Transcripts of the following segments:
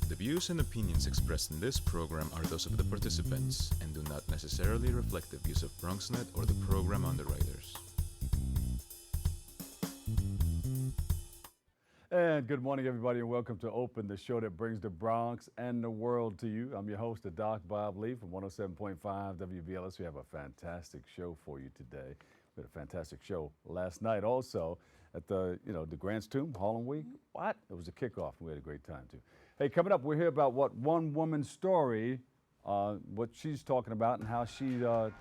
The views and opinions expressed in this program are those of the participants and do not necessarily reflect the views of BronxNet or the program underwriters. And good morning, everybody, and welcome to Open, the show that brings the Bronx and the world to you. I'm your host, the Doc Bob Lee from 107.5 WVLS. We have a fantastic show for you today. We had a fantastic show last night also at the Grant's Tomb, Harlem Week. What? It was a kickoff. We had a great time, too. Hey, coming up, we'll hear about what one woman's story, what she's talking about and how she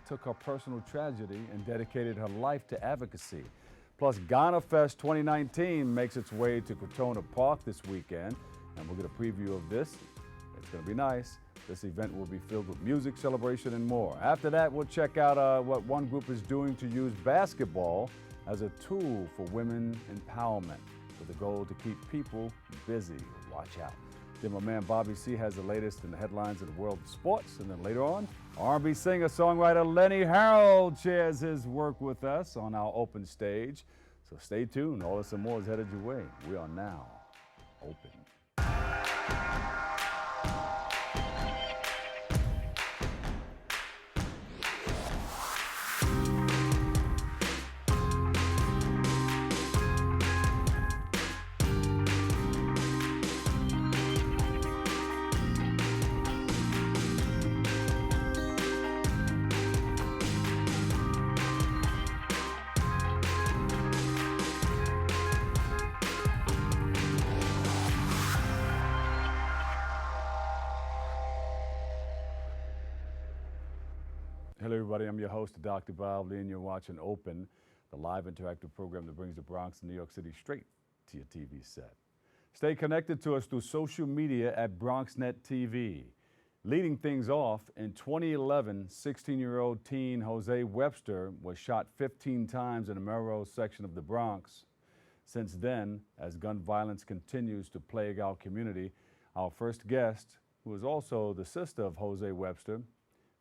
took her personal tragedy and dedicated her life to advocacy. Plus, Ghana Fest 2019 makes its way to Crotona Park this weekend, and we'll get a preview of this. It's going to be nice. This event will be filled with music, celebration, and more. After that, we'll check out what one group is doing to use basketball as a tool for women empowerment with the goal to keep people busy. Watch out. Then my man Bobby C has the latest in the headlines of the world of sports. And then later on, R&B singer, songwriter Lenny Harold shares his work with us on our open stage. So stay tuned. All this and more is headed your way. We are now open. Hello, everybody. I'm your host, Dr. Bob Lee, and you're watching Open, the live interactive program that brings the Bronx and New York City straight to your TV set. Stay connected to us through social media at BronxNet TV. Leading things off, in 2011, 16-year-old teen Jose Webster was shot 15 times in the Melrose section of the Bronx. Since then, as gun violence continues to plague our community, our first guest, who is also the sister of Jose Webster,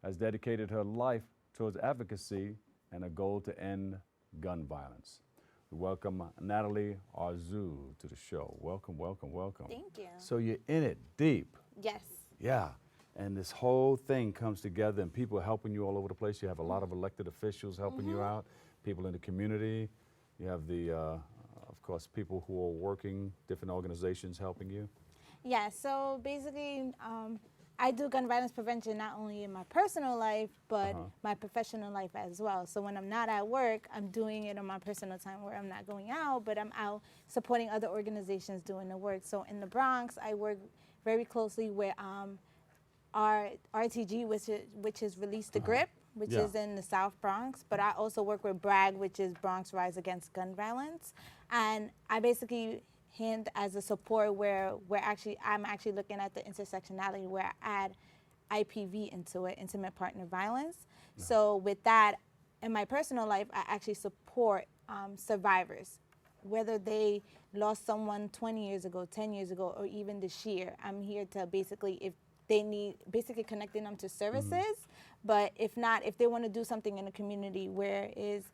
has dedicated her life towards advocacy and a goal to end gun violence. We welcome Nathalie Arzu to the show. Welcome, welcome, welcome. Thank you. So you're in it deep. Yes. Yeah, and this whole thing comes together and people are helping you all over the place. You have a lot of elected officials helping you out, people in the community. You have the, of course, people who are working, different organizations helping you. Yeah, so basically, I do gun violence prevention not only in my personal life, but my professional life as well. So when I'm not at work, I'm doing it on my personal time where I'm not going out, but I'm out supporting other organizations doing the work. So in the Bronx, I work very closely with our RTG, which is Release the Grip, which is in the South Bronx. But I also work with BRAG, which is Bronx Rise Against Gun Violence. And I basically hand as a support where I'm actually looking at the intersectionality where I add IPV into it, intimate partner violence. So with that, in my personal life, I actually support survivors, whether they lost someone 20 years ago, 10 years ago, or even this year. I'm here to basically, if they need, basically connecting them to services, but if not, if they want to do something in the community where is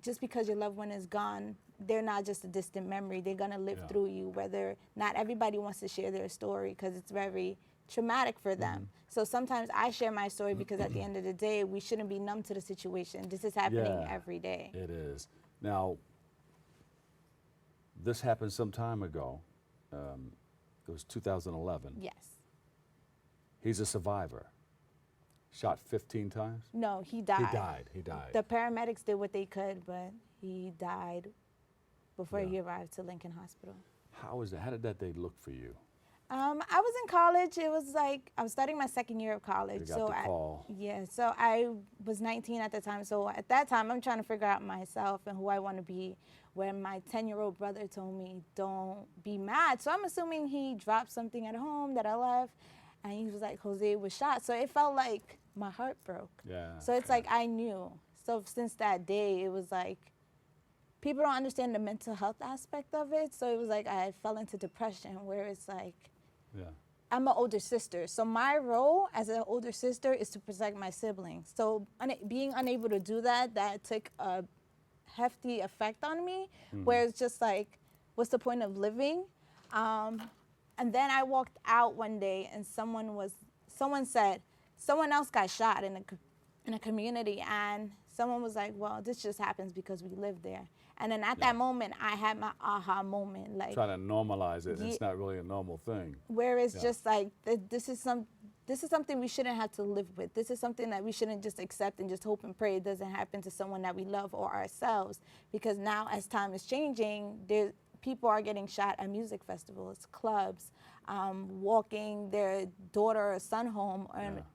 just because your loved one is gone, they're not just a distant memory. They're going to live through you, whether not everybody wants to share their story because it's very traumatic for them. So sometimes I share my story because at the end of the day, we shouldn't be numb to the situation. This is happening every day. It is. Now, this happened some time ago. It was 2011. Yes. He's a survivor. Shot 15 times? No, he died. He died. The paramedics did what they could, but he died before he arrived to Lincoln Hospital. How was that? How did that day look for you? I was in college. It was like I was starting my second year of college. You got the call. So I was 19 at the time. So at that time, I'm trying to figure out myself and who I want to be. When my 10-year-old brother told me, "Don't be mad," so I'm assuming he dropped something at home that I left, and he was like, "Jose was shot." So it felt like my heart broke. Yeah. So it's like I knew. So since that day, it was like people don't understand the mental health aspect of it. So it was like I fell into depression, where it's like. Yeah. I'm an older sister, so my role as an older sister is to protect my siblings. So being unable to do that, that took a hefty effect on me, where it's just like, what's the point of living? And then I walked out one day, and someone said, someone else got shot in a community, and someone was like, well, this just happens because we live there. And then at that moment, I had my aha moment, like Trying to normalize it. It's not really a normal thing. where it's just like this is something we shouldn't have to live with. This is something that we shouldn't just accept and just hope and pray it doesn't happen to someone that we love or ourselves. Because now, as time is changing, people are getting shot at music festivals, clubs, walking their daughter or son home,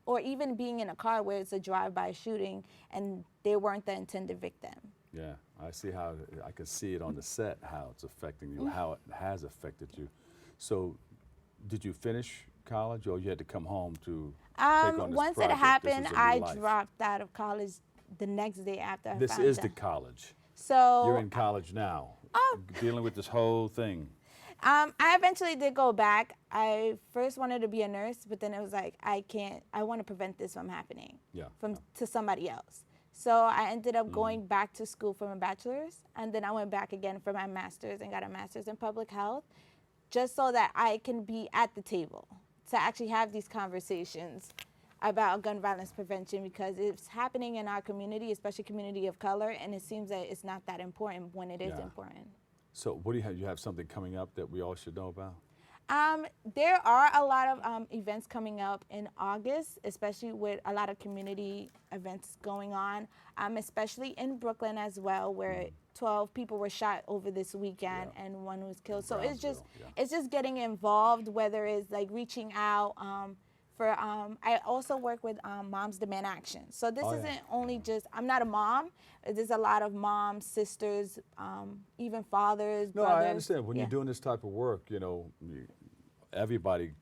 or even being in a car where it's a drive-by shooting and they weren't the intended victim. Yeah, I can see it on the set, how it's affecting you, how it has affected you. So, did you finish college, or you had to come home to take on this Once project? it happened, This is a new I life. dropped out of college the next day after I This found is out. the college. So You're in college now, dealing with this whole thing. I eventually did go back. I first wanted to be a nurse, but then it was like, I want to prevent this from happening to somebody else. So I ended up going back to school for my bachelor's, and then I went back again for my master's and got a master's in public health, just so that I can be at the table to actually have these conversations about gun violence prevention, because it's happening in our community, especially community of color, and it seems that it's not that important when it is important. So what do you have? You have something coming up that we all should know about? There are a lot of events coming up in August, especially with a lot of community events going on, especially in Brooklyn as well, where 12 people were shot over this weekend and one was killed. So it's just getting involved, whether it's like reaching out. I also work with Moms Demand Action. So this isn't only just, I'm not a mom. There's a lot of moms, sisters, even fathers, No, brothers. I understand. When you're doing this type of work, everybody,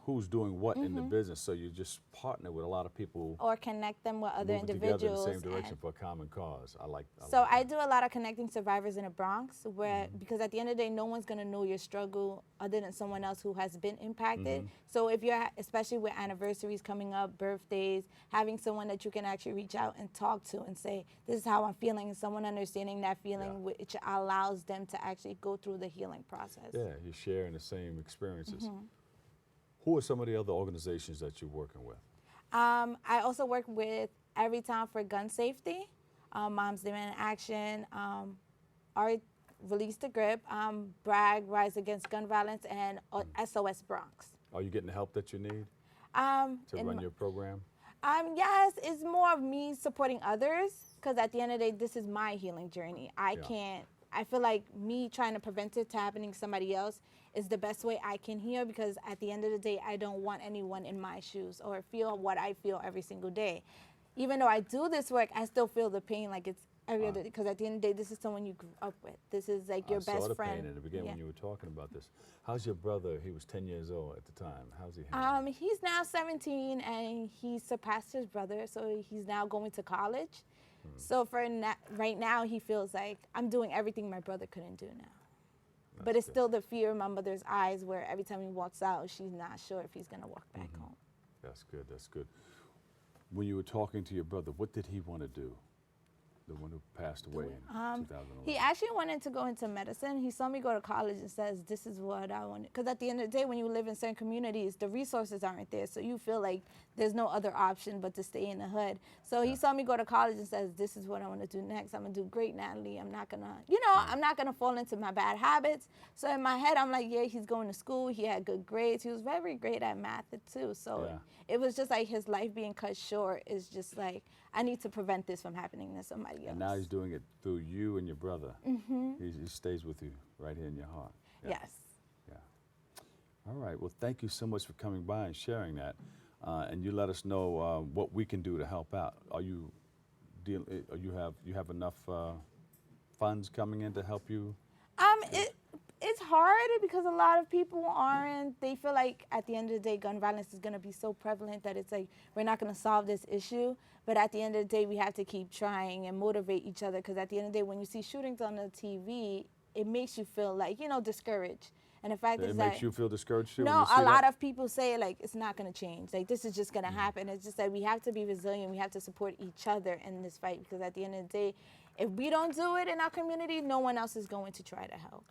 who's doing what in the business. So you just partner with a lot of people. Or connect them with other moving individuals. together in the same direction for a common cause. I do a lot of connecting survivors in the Bronx, because at the end of the day, no one's gonna know your struggle other than someone else who has been impacted. So if especially with anniversaries coming up, birthdays, having someone that you can actually reach out and talk to and say, this is how I'm feeling, and someone understanding that feeling, which allows them to actually go through the healing process. Yeah, you're sharing the same experiences. Who are some of the other organizations that you're working with? I also work with Every Town for Gun Safety, Moms Demand Action, Release the Grip, Bragg, Rise Against Gun Violence, and SOS Bronx. Are you getting the help that you need to run your program? Yes, it's more of me supporting others, because at the end of the day, this is my healing journey. I feel like me trying to prevent it to happening to somebody else is the best way I can heal, because at the end of the day, I don't want anyone in my shoes or feel what I feel every single day. Even though I do this work, I still feel the pain like it's every other day, because at the end of the day, this is someone you grew up with. This is like your best friend. I saw the pain in the beginning when you were talking about this. How's your brother? He was 10 years old at the time. How's he handling? He's now 17, and he surpassed his brother, so he's now going to college. So right now, he feels like I'm doing everything my brother couldn't do now. But it's still the fear in my mother's eyes, where every time he walks out, she's not sure if he's going to walk back home. That's good, that's good. When you were talking to your brother, what did he want to do? The one who passed away in 2011. He actually wanted to go into medicine. He saw me go to college and says, this is what I want. Because at the end of the day, when you live in certain communities, the resources aren't there. So you feel like there's no other option but to stay in the hood. So he saw me go to college and says, this is what I want to do next. I'm going to do great, Natalie. I'm not going to, I'm not going to fall into my bad habits. So in my head, I'm like, yeah, he's going to school. He had good grades. He was very great at math too. So it was just like his life being cut short is just like, I need to prevent this from happening to somebody else. And now he's doing it through you and your brother. He stays with you right here in your heart. Yes. Yeah. All right. Well, thank you so much for coming by and sharing that. And you let us know what we can do to help out. Are you you have enough funds coming in to help you? It's hard because a lot of people aren't. They feel like at the end of the day, gun violence is going to be so prevalent that it's like we're not going to solve this issue. But at the end of the day, we have to keep trying and motivate each other, because at the end of the day, when you see shootings on the TV, it makes you feel like, discouraged. And the fact It is makes that you feel discouraged too? when no, you see a lot that? of people say like it's not going to change. Like this is just going to happen. It's just that we have to be resilient. We have to support each other in this fight because at the end of the day, if we don't do it in our community, no one else is going to try to help.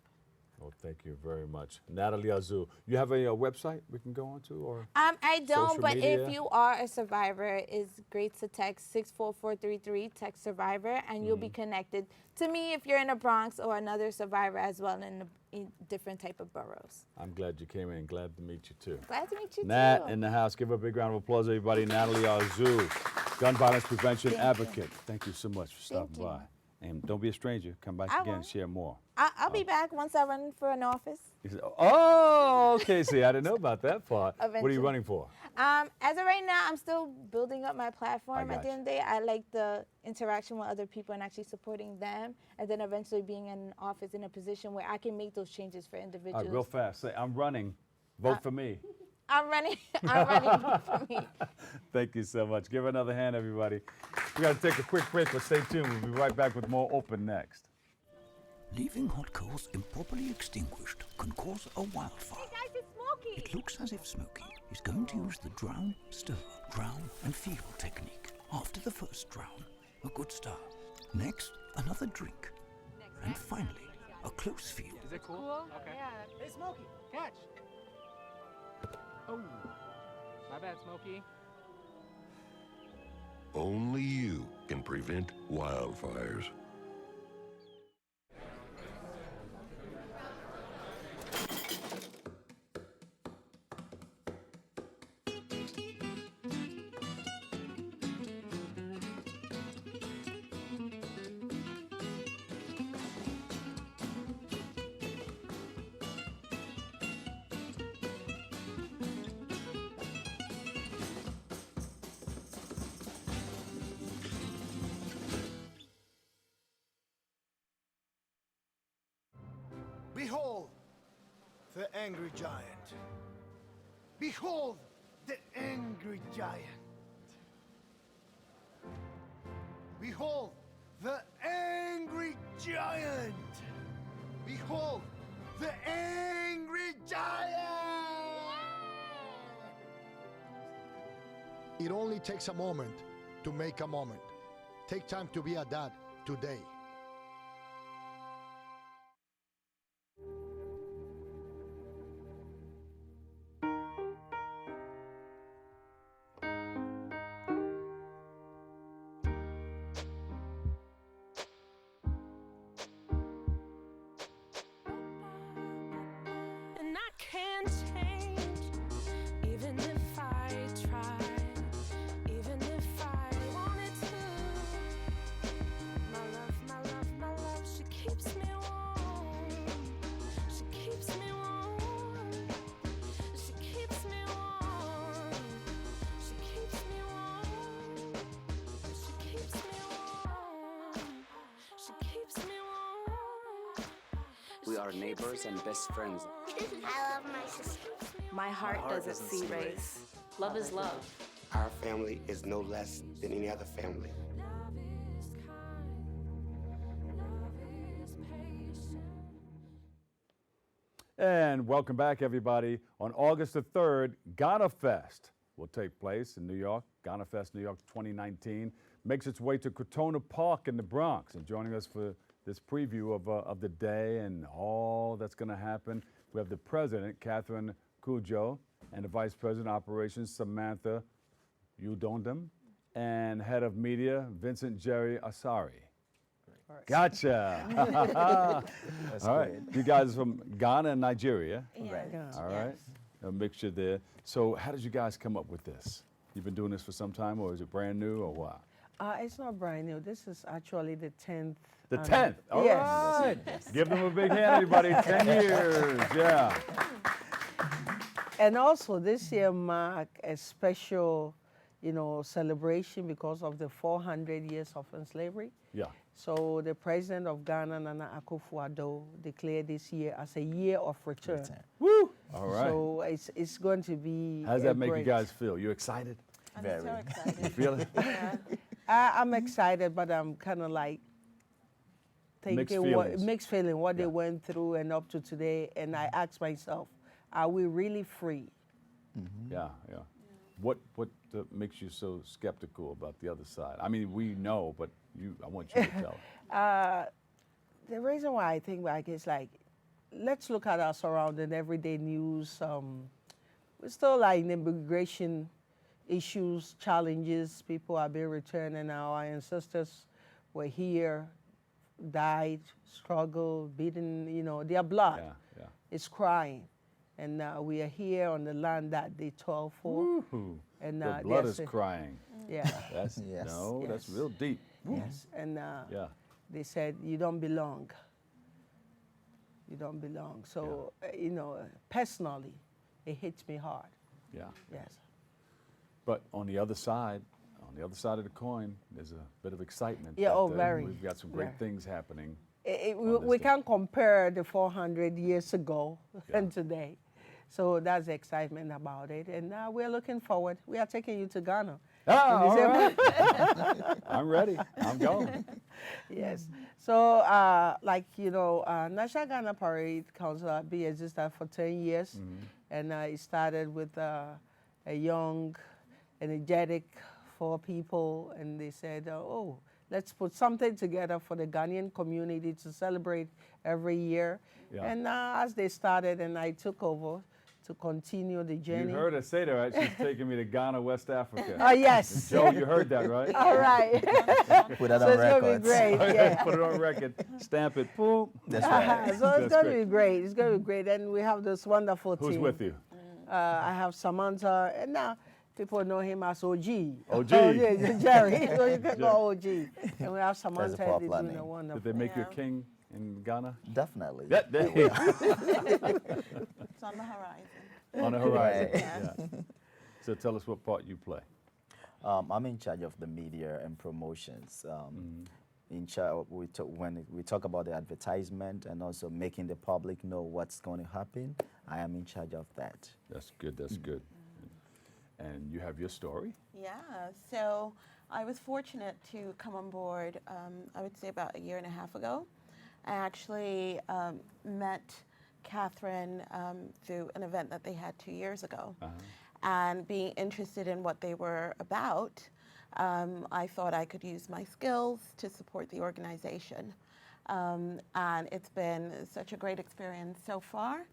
Well, thank you very much. Nathalie Arzu, you have a website we can go on to? Or I don't, social but media? if you are a survivor, it's great to text 64433, text survivor, and you'll be connected to me if you're in the Bronx or another survivor as well in different type of boroughs. I'm glad you came in. Glad to meet you too. Glad to meet you Nat too. in the house. Give her a big round of applause, everybody. Nathalie Arzu, gun violence prevention advocate. Thank you so much for stopping Thank you. by. And don't be a stranger. Come back I again. won't. Share more. I'll be back once I run for an office. He said, oh, okay. See, I didn't know about that part. What are Eventually. you running for? As of right now, I'm still building up my platform. I At the got end of the day, I like the interaction with other people and actually supporting them, and then eventually being in an office in a position where I can make those changes for All individuals. right, real fast. Say, I'm running. Vote for me. I'm running. I'm running for me. Thank you so much. Give her another hand, everybody. We got to take a quick break, but stay tuned. We'll be right back with more Open next. Leaving hot coals improperly extinguished can cause a wildfire. Guys, it's smoky. It looks as if Smokey is going to use the drown, stir, drown and feel technique. After the first drown, a good start. Next, another drink. And finally, a close feel. Is it cool? Okay. Yeah. Hey, Smokey, catch. Oh, my bad, Smokey. Only you can prevent wildfires. Behold the angry giant. Behold the angry giant. Behold the angry giant. Behold the angry giant. It only takes a moment to make a moment. Take time to be a dad today. And I can't change, even if I try, even if I wanted to. My love, my love, my love, she keeps me warm. She keeps me warm. She keeps me warm. She keeps me warm. She keeps me warm. She keeps me warm. We are neighbors and best friends. I love my sister. My heart doesn't see race. Love is love. Our family is no less than any other family. Love is kind. Love is patient. And welcome back, everybody. On August the 3rd, Ghana Fest will take place in New York. Ghana Fest New York 2019 makes its way to Crotona Park in the Bronx. And joining us for this preview of the day and all that's going to happen, we have the president, Catherine Cujo, and the vice president of operations, Samantha Udondam, and head of media, Vincent Jerry Asari. Gotcha. All right. You guys are from Ghana and Nigeria. Yeah. All right. A mixture there. So how did you guys come up with this? You've been doing this for some time, or is it brand new, or what? It's not brand new. This is actually the 10th. The 10th. All yes. right. Give them a big hand, everybody. 10 years. Yeah. And also this year marked a special, celebration because of the 400 years of slavery. Yeah. So the president of Ghana, Nana Akufo-Addo, declared this year as a year of return. Woo! All right. So it's going to be. How does that make you great. guys feel? You excited? I'm so excited. You feel it? I'm excited, but I'm kind of like thinking mixed feeling, what they went through and up to today. And I asked myself, are we really free? Yeah. What makes you so skeptical about the other side? I mean, we know, but I want you to tell. The reason why I think like is like, let's look at our surrounding everyday news. We're still like in immigration issues, challenges. People are being returned, and our ancestors were here, died, struggled, beaten. You know, their blood is crying, and we are here on the land that they toiled for. Woo-hoo. And the blood is crying. Yeah. That's real deep. Yes, and they said you don't belong. You don't belong. So you know, personally, it hits me hard. Yeah. Yes. But on the other side of the coin, there's a bit of excitement. Yeah. that, Very. We've got some great things happening. We can't compare the 400 years ago and today. So that's the excitement about it. And now we're looking forward. We are taking you to Ghana. All right. I'm ready. I'm going. Yes. So, like, you know, National Ghana Parade Council existed for 10 years. And it started with a young, energetic 4 people. And they said, let's put something together for the Ghanaian community to celebrate every year. Yeah. And as they started and I took over to continue the journey. You heard her say that, right? She's taking me to Ghana, West Africa. Oh, yes. Joe, you heard that, right? All right. Put that on record. It's going to be great, yeah. Put it on record. Stamp it. Boom. That's right. So it's going to be great. It's going to be great. And we have this wonderful team. Who's with you? I have Samantha, and now people know him as OG. OG. Jerry. So you can go OG. And we have Samantha That's a doing a wonderful. Did they make you a king in Ghana? Definitely. It's on the horizon. On the horizon. Yeah. So tell us what part you play. I'm in charge of the media and promotions. In charge, when we talk about the advertisement and also making the public know what's going to happen, I am in charge of that. That's good. That's good. And you have your story? Yeah. So I was fortunate to come on board, I would say about a year and a half ago. I actually met Catherine through an event that they had 2 years ago. And being interested in what they were about, I thought I could use my skills to support the organization. And it's been such a great experience so far.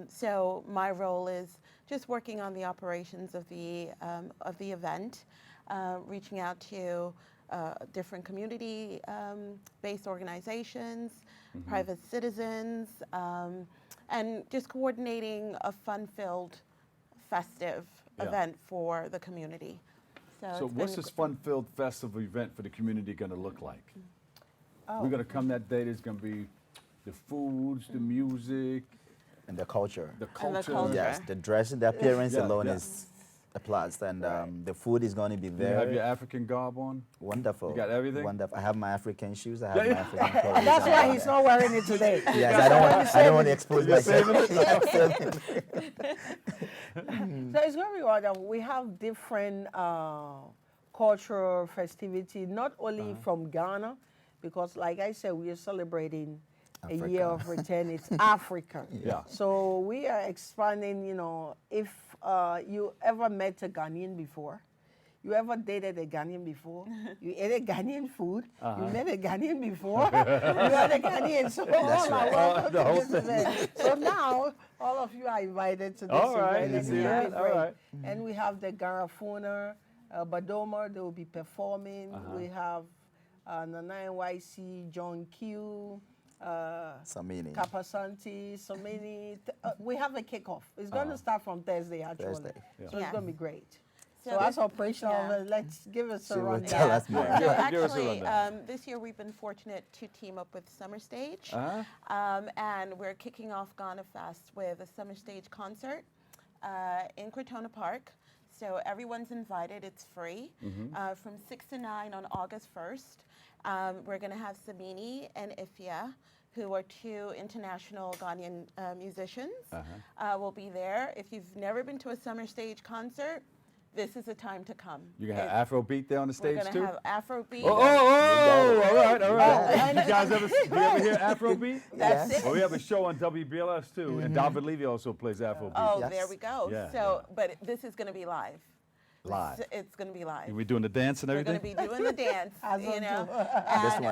So my role is just working on the operations of the event, reaching out to different community-based organizations, private citizens, and just coordinating a fun-filled, festive event for the community. So what's this fun-filled, festive event for the community going to look like? We're going to come that day. There's going to be the foods, the music. And the culture. The culture. Yes, the dressing, the appearance alone is a plus. And the food is going to be there. You have your African garb on? Wonderful. You got everything? Wonderful. I have my African shoes. I have my African clothes. That's why he's not wearing it today. Yes, I don't want to expose myself. So it's going to be wonderful. We have different cultural festivity, not only from Ghana, because like I said, we are celebrating a year of return. It's Africa. So we are expanding, you know, if you ever met a Ghanaian before, you ever dated a Ghanaian before, you ate a Ghanaian food, you met a Ghanaian before, you are a Ghanaian. So So now all of you are invited to this event. And it's great. And we have the Garafuna, Badoma, they will be performing. We have Nana NYC, John Q, Samini. Kapasanti, so many. We have a kickoff. It's going to start from Thursday, actually. So it's going to be great. So as operational, let's give us a rundown. Tell us more. So actually, this year we've been fortunate to team up with Summer Stage. And we're kicking off Ghana Fest with a Summer Stage concert in Crotona Park. So everyone's invited. It's free. From 6 to 9 on August 1st. We're going to have Samini and Ifya, who are 2 international Ghanaian musicians, will be there. If you've never been to a Summer Stage concert, this is a time to come. You gonna have Afrobeat there on the stage We're too? going to have Afrobeat. Oh, all right. And- You guys do you ever hear Afrobeat? That's it. Well, we have a show on WBLS too, and David Levy also plays Afrobeat. Oh, there we go. Yeah, So, but this is going to be live. Live. It's going to be live. Are we doing the dance and We're everything? going to be doing the dance, you know.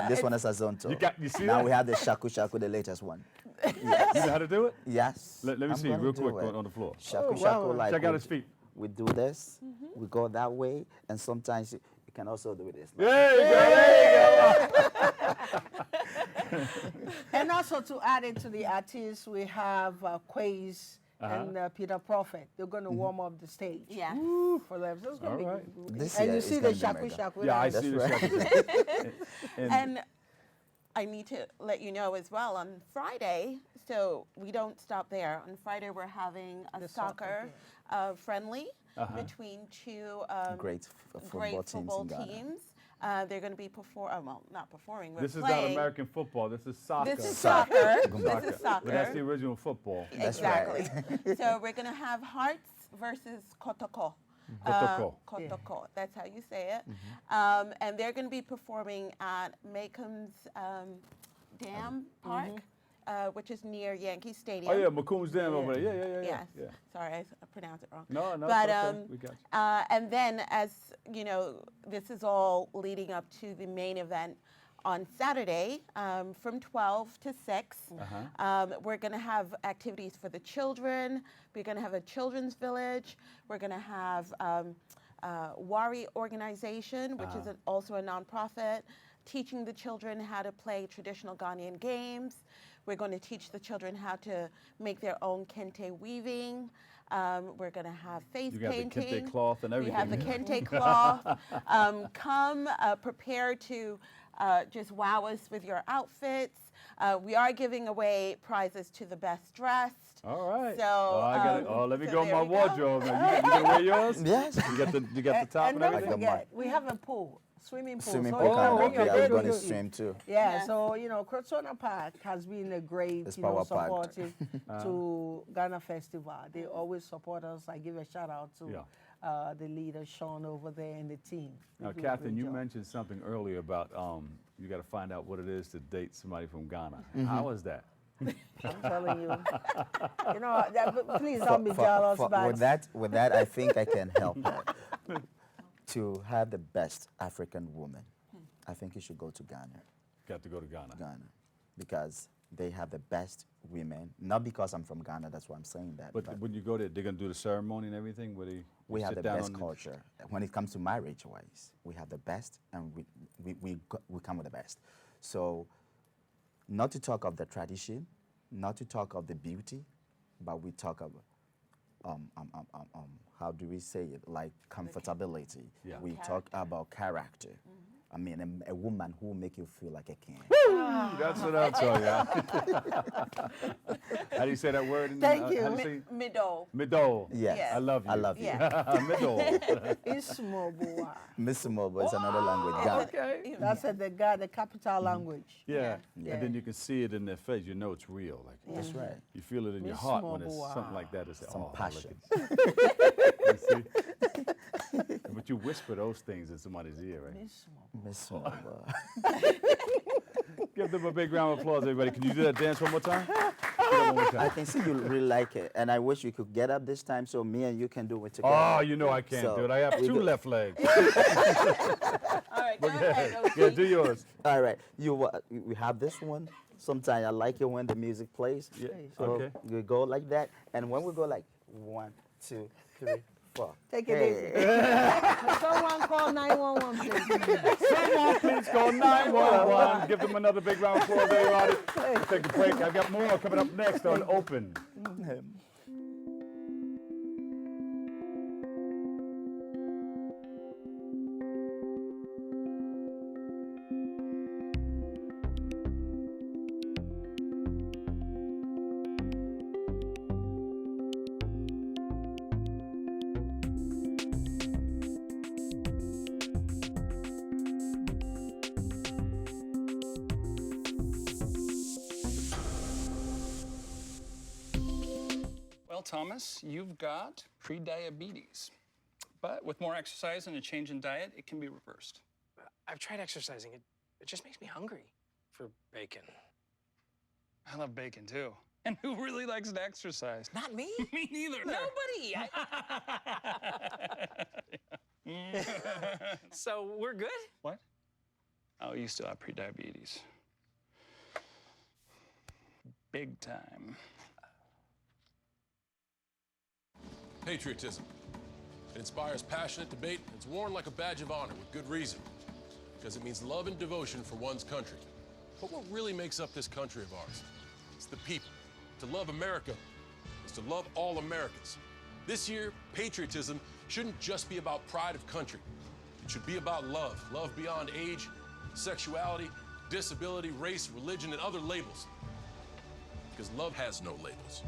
This one is Azonto. You see now that? we have the Shaku Shaku, the latest one. You know how to do it? Yes. Let me I'm see gonna real do quick it. on the floor. Shaku Shaku, like check out his feet. We do this, we go that way, and sometimes you can also do this. There you go. And also to add it to the artists, we have Quays and Peter Prophet. They're going to warm up the stage. Yeah. For them. So it's going to be This and year you it's see gonna the be Shaku mega. Shaku. Yeah, I dance. see the right. Shaku. And I need to let you know as well, on Friday, so we don't stop there. On Friday, we're having a soccer friendly between two Great football teams in Ghana. teams. They're going to be not performing. We're This is playing. not American football. This is soccer. This is soccer. This is soccer. But that's the original football. Exactly. So we're going to have Hearts versus Kotoko. Kotoko. Kotoko. That's how you say it. And they're going to be performing at Macomb's Dam Park, which is near Yankee Stadium. Oh yeah, McComb's Dam over there. Yes. Yeah. Sorry, I pronounced it wrong. No, But it's okay. We got you. and then, as you know, this is all leading up to the main event on Saturday from 12 to 6. We're going to have activities for the children. We're going to have a children's village. We're going to have Wari Organization, which is also a nonprofit, teaching the children how to play traditional Ghanaian games. We're going to teach the children how to make their own kente weaving. We're going to have face painting. You got the kente cloth and everything. We have the kente cloth. Come prepared to just wow us with your outfits. We are giving away prizes to the best dressed. All right. So, let me so go in there my we go. wardrobe. Now. You gonna wear yours? Yes. You got the top and, And don't everything. forget, we have a pool. Swimming pool. Swimming so pool you can kind bring of. your Yeah, we're baby going to to swim too. Yeah, so Crotona Park has been a great, It's Power Park. supportive to Ghana Festival. They always support us. I give a shout out to the leader Sean over there and the team. They Now, do a Catherine, great you job. mentioned something earlier about you got to find out what it is to date somebody from Ghana. How is that? I'm telling you. Please don't be jealous. But With that, I think I can help that. To have the best African woman, I think you should go to Ghana. Got to go to Ghana. Ghana, because they have the best women. Not because I'm from Ghana, that's why I'm saying that. But when you go there, they're gonna do the ceremony and everything. Where they we have sit the down best on culture. When it comes to marriage-wise, we have the best, and we come with the best. So, not to talk of the tradition, not to talk of the beauty, but we talk of how do we say it? Like comfortability. Yeah. We talk about character. I mean, a woman who will make you feel like a king. That's what I'm talking about. How do you say that word? Thank you. How do you say? Midol. Midol. Yes. Yes. I love you. I love you. Midol. it's Moboa. Miss Mobo is another language. Ghana. Okay. That's the capital language. Yeah. Yeah. And then you can see it in their face. You know it's real. Like That's right. you feel it in your Miss heart when it's Moboa. something like that. It's Some passion. You see? But you whisper those things in somebody's ear, right? Miss Mobo. Give them a big round of applause, everybody. Can you do that dance one more time? Do that one more I time. can see you really like it, and I wish we could get up this time so me and you can do it together. Oh, you know I can't So, do it. I have we two go- left legs. All right, go ahead, Yeah, OG. do yours. All right, we have this one. Sometimes I like it when the music plays. Yeah, So okay. we go like that, and when we go like 1, 2, 3, 4. Take it easy. Someone call 911, please. Someone please call 911. Give them another big round of applause, everybody. Let's take a break. I've got more coming up next on Open. Well, Thomas, you've got prediabetes. But with more exercise and a change in diet, it can be reversed. I've tried exercising. It just makes me hungry for bacon. I love bacon too. And who really likes to exercise? Not me. Me neither. Nobody. So we're good? What? Oh, you still have prediabetes. Big time. Patriotism. It inspires passionate debate, and it's worn like a badge of honor with good reason. Because it means love and devotion for one's country. But what really makes up this country of ours? It's the people. To love America is to love all Americans. This year, patriotism shouldn't just be about pride of country. It should be about love. Love beyond age, sexuality, disability, race, religion, and other labels. Because love has no labels.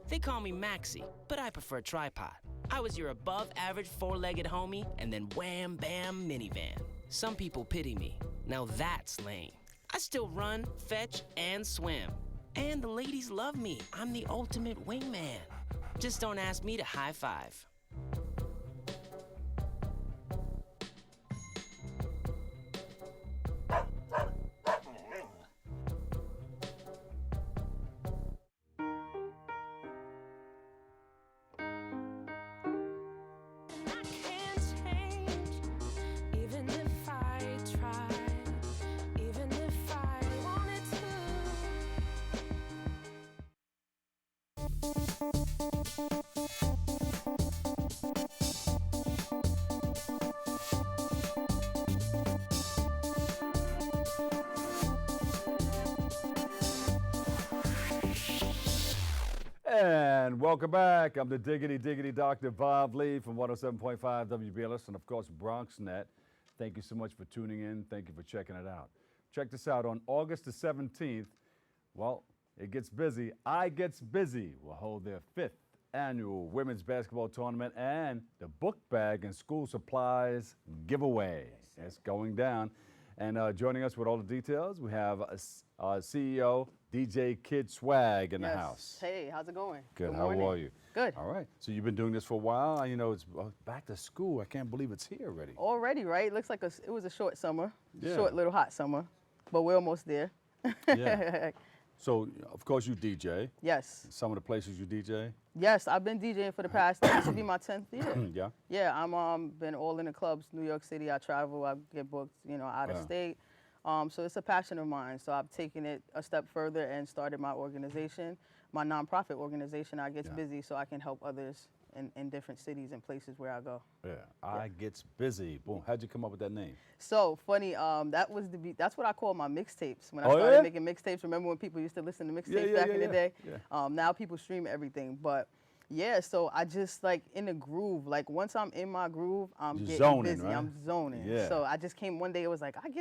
They call me Maxie, but I prefer tripod. I was your above-average four-legged homie, and then wham, bam, minivan. Some people pity me. Now that's lame. I still run, fetch, and swim. And the ladies love me. I'm the ultimate wingman. Just don't ask me to high five. And welcome back. I'm the Diggity Dr. Bob Lee from 107.5 WBLS and, of course, BronxNet. Thank you so much for tuning in. Thank you for checking it out. Check this out. On August the 17th, well, it gets busy. I Gets Busy will hold their 5th annual women's basketball tournament and the book bag and school supplies giveaway. It's going down. And joining us with all the details, we have CEO DJ Kid Swag in the house. Hey, how's it going? Good. How are you? Good. All right. So you've been doing this for a while. You know, it's back to school. I can't believe it's here already. Already, right? Looks like it was a short summer, Yeah. short little hot summer, but we're almost there. Yeah. So, of course, you DJ. Yes. Some of the places you DJ. Yes, I've been DJing for the past, this will be my 10th year. Yeah. Yeah, I'm been all in the clubs, New York City. I travel, I get booked, out of state. So it's a passion of mine. So I've taken it a step further and started my organization, my nonprofit organization, I Gets Busy, so I can help others in different cities and places where I go. Yeah. I Gets Busy. Boom. How'd you come up with that name? So funny. That's what I call my mixtapes. When I started making mixtapes, remember when people used to listen to mixtapes back in the day? Yeah. Now people stream everything, but. Yeah, so I just in the groove. Like once I'm in my groove, I'm You're getting zoning, busy. right? I'm zoning. Yeah. So I just came one day. It was like I'm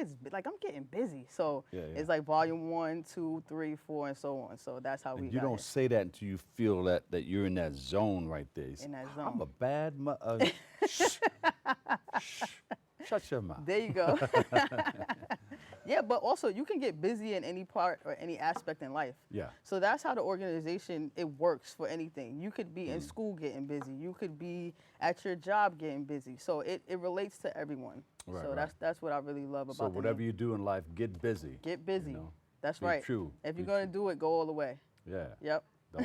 getting busy. So Yeah. it's like volume 1, 2, 3, 4, and so on. So that's how we. You got don't here. say that until you feel that you're in that zone right there. You say, In that zone. I'm a bad Shut your mouth. There you go. Yeah, but also you can get busy in any part or any aspect in life. Yeah. So that's how the organization, it works for anything. You could be in school getting busy. You could be at your job getting busy. So it relates to everyone. Right, so right. that's what I really love about So the whatever name. you do in life, get busy. Get busy. That's Be right. true. If Be you're going to do it, go all the way. Yeah. Yep.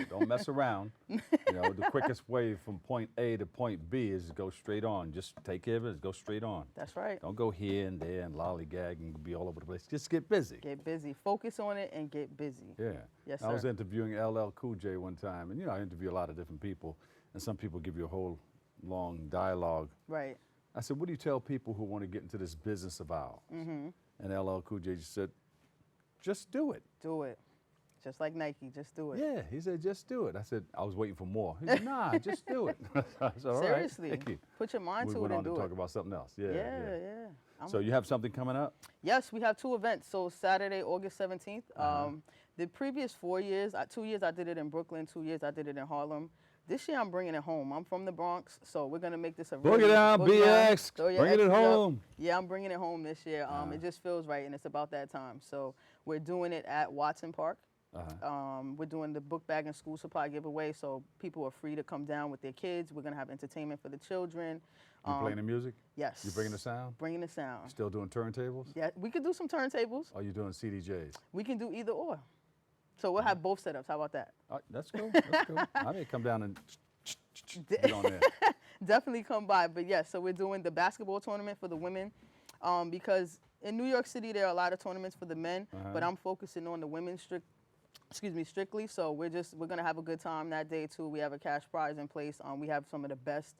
Don't mess around. The quickest way from point A to point B is to go straight on. Just take care of it. Go straight on. That's right. Don't go here and there and lollygag and be all over the place. Just get busy. Get busy. Focus on it and get busy. Yeah. Yes, I was sir. interviewing LL Cool J one time, and I interview a lot of different people, and some people give you a whole long dialogue. Right. I said, what do you tell people who want to get into this business of ours? Mm-hmm. And LL Cool J just said, just do it. Do it. Just like Nike, just do it. Yeah, he said, just do it. I said, I was waiting for more. He said, nah, just do it. I said, all right, Seriously. thank you. Put your mind We to went it on and to do talk it. about something else. Yeah. So you have something coming up? Yes, we have 2 events. So Saturday, August 17th. The previous 4 years, 2 years I did it in Brooklyn, 2 years I did it in Harlem. This year I'm bringing it home. I'm from the Bronx, so we're gonna make this a Bring it down, BX. Bring it home. Yeah, I'm bringing it home this year. It just feels right, and it's about that time. So we're doing it at Watson Park. We're doing the book bag and school supply giveaway, so people are free to come down with their kids. We're gonna have entertainment for the children. You playing the music? Yes. You bringing the sound? Bringing the sound. Still doing turntables? Yeah, we could do some turntables. Or you doing CDJs? We can do either or. So we'll have both setups. How about that? That's cool. That's cool. I may come down and get on there. Definitely come by. But yes, so we're doing the basketball tournament for the women, because in New York City there are a lot of tournaments for the men, but I'm focusing on the women strictly. So we're gonna have a good time that day too. We have a cash prize in place. We have some of the best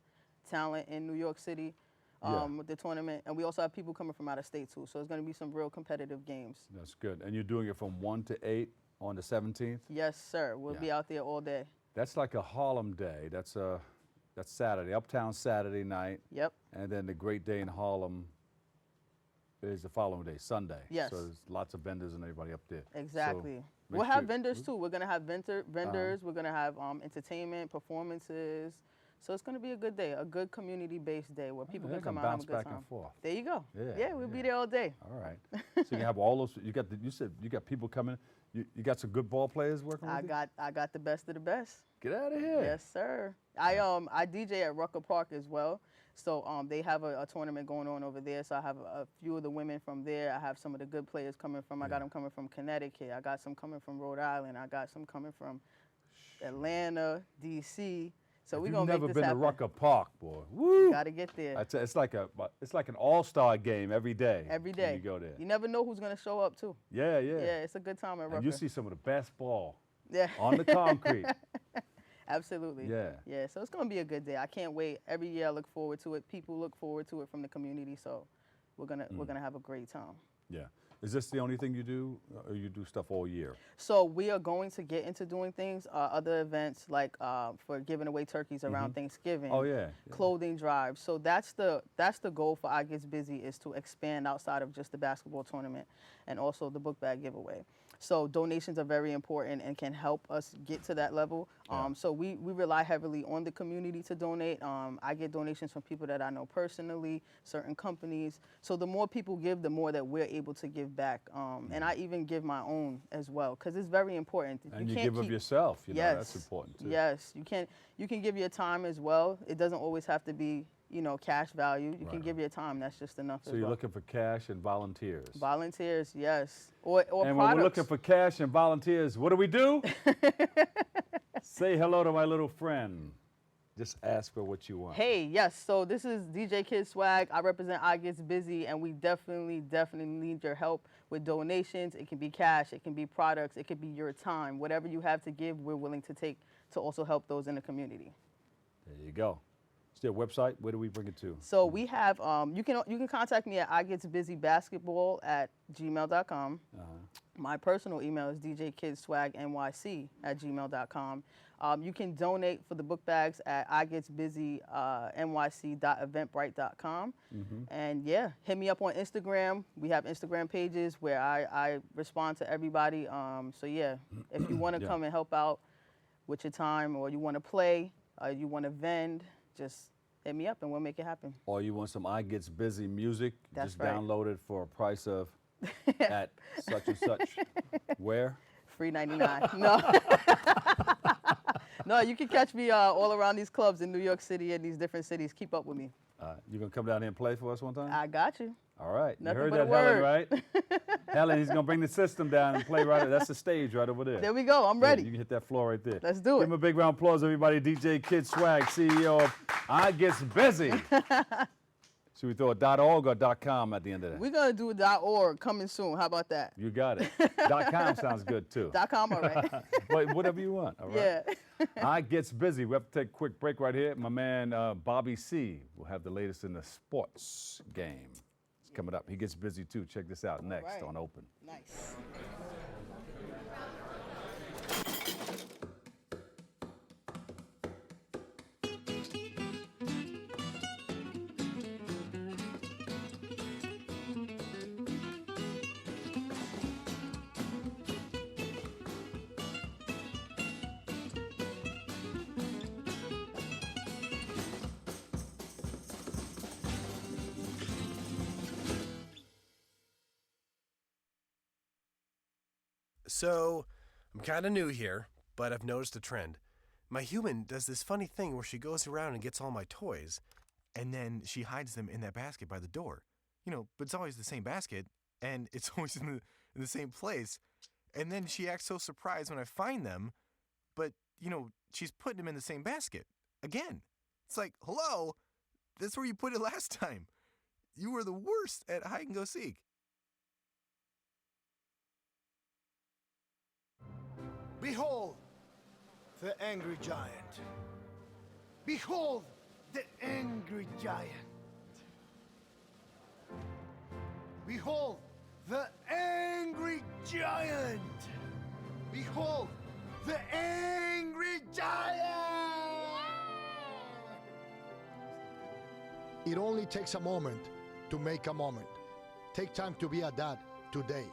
talent in New York City with the tournament, and we also have people coming from out of state too. So it's gonna be some real competitive games. That's good. And you're doing it from 1 to 8 on the 17th? Yes, sir. We'll be out there all day. That's like a Harlem day. That's Saturday, Uptown Saturday night. Yep. And then the great day in Harlem is the following day, Sunday. Yes. So there's lots of vendors and everybody up there. Exactly. So we'll have vendors too. We're gonna have vendors. We're gonna have entertainment, performances. So it's gonna be a good day, a good community-based day where people can come out and have a good bounce time. back and forth. There you go. Yeah, we'll be there all day. All right. So you have all those. You said you got people coming. You got some good ball players working with you? I got the best of the best. Get out of here. Yes, sir. I DJ at Rucker Park as well. So they have a tournament going on over there. So I have a few of the women from there. I have some of the good players coming from. I got them coming from Connecticut. I got some coming from Rhode Island. I got some coming from Atlanta, D.C. So we're gonna make this happen. You've never been to Rucker Park, boy. Woo! Gotta get there. It's like an all-star game every day. Every day. When you go there. You never know who's gonna show up too. Yeah. Yeah, it's a good time at Rucker. And you see some of the best ball. Yeah. On the concrete. Absolutely. Yeah. Yeah. So it's gonna be a good day. I can't wait. Every year I look forward to it. People look forward to it from the community. So we're gonna have a great time. Yeah. Is this the only thing you do, or you do stuff all year? So we are going to get into doing things, other events like for giving away turkeys around Thanksgiving. Oh yeah. Clothing drives. So that's the goal for I Gets Busy, is to expand outside of just the basketball tournament and also the book bag giveaway. So donations are very important and can help us get to that level. So we rely heavily on the community to donate. I get donations from people that I know personally, certain companies. So the more people give, the more that we're able to give back. And I even give my own as well, because it's very important. And you give of yourself, you know, that's important too. Yes, you can give your time as well. It doesn't always have to be, cash value. You can give your time. That's just enough. So you're looking for cash and volunteers. Volunteers, yes. Or and products. when we're looking for cash and volunteers, what do? Say hello to my little friend. Just ask for what you want. Hey, yes. So this is DJ Kid Swag. I represent I Gets Busy, and we definitely need your help with donations. It can be cash, it can be products, it could be your time. Whatever you have to give, we're willing to take to also help those in the community. There you go. Is there a website? Where do we bring it to? So we have, you can contact me at igetsbusybasketball@gmail.com. My personal email is djkidswagnyc@gmail.com. You can donate for the book bags at igetsbusynyc.eventbrite.com. And yeah, hit me up on Instagram. We have Instagram pages where I respond to everybody. So yeah, if you want to come and help out with your time, or you want to play, you want to vend, just hit me up and we'll make it happen. Or you want some I Gets Busy music, That's just right. download it for a price of at such and such. Where? Free 99. No. No, you can catch me all around these clubs in New York City and these different cities. Keep up with me. You gonna come down here and play for us one time? I got you. All right. Nothing you heard but that, a word. Helen, right? Helen, he's gonna bring the system down and play right. That's the stage right over there. There we go. I'm ready. Yeah, you can hit that floor right there. Let's do it. Give him a big round of applause, everybody. DJ Kid Swag, CEO of I Gets Busy. Should we throw a .org or .com at the end of that? We're going to do a .org coming soon. How about that? You got it. .com sounds good, too. .com, all right. But whatever you want, all right? Yeah. I Gets Busy. We have to take a quick break right here. My man, Bobby C. will have the latest in the sports game. It's coming up. He gets busy, too. Check this out next on Open. Nice. So, I'm kind of new here, but I've noticed a trend. My human does this funny thing where she goes around and gets all my toys, and then she hides them in that basket by the door. But it's always the same basket, and it's always in the same place. And then she acts so surprised when I find them, but, she's putting them in the same basket. Again. It's like, hello, that's where you put it last time. You were the worst at hide and go seek. Behold the angry giant. Behold the angry giant. Behold the angry giant. Behold the angry giant. It only takes a moment to make a moment. Take time to be a dad today.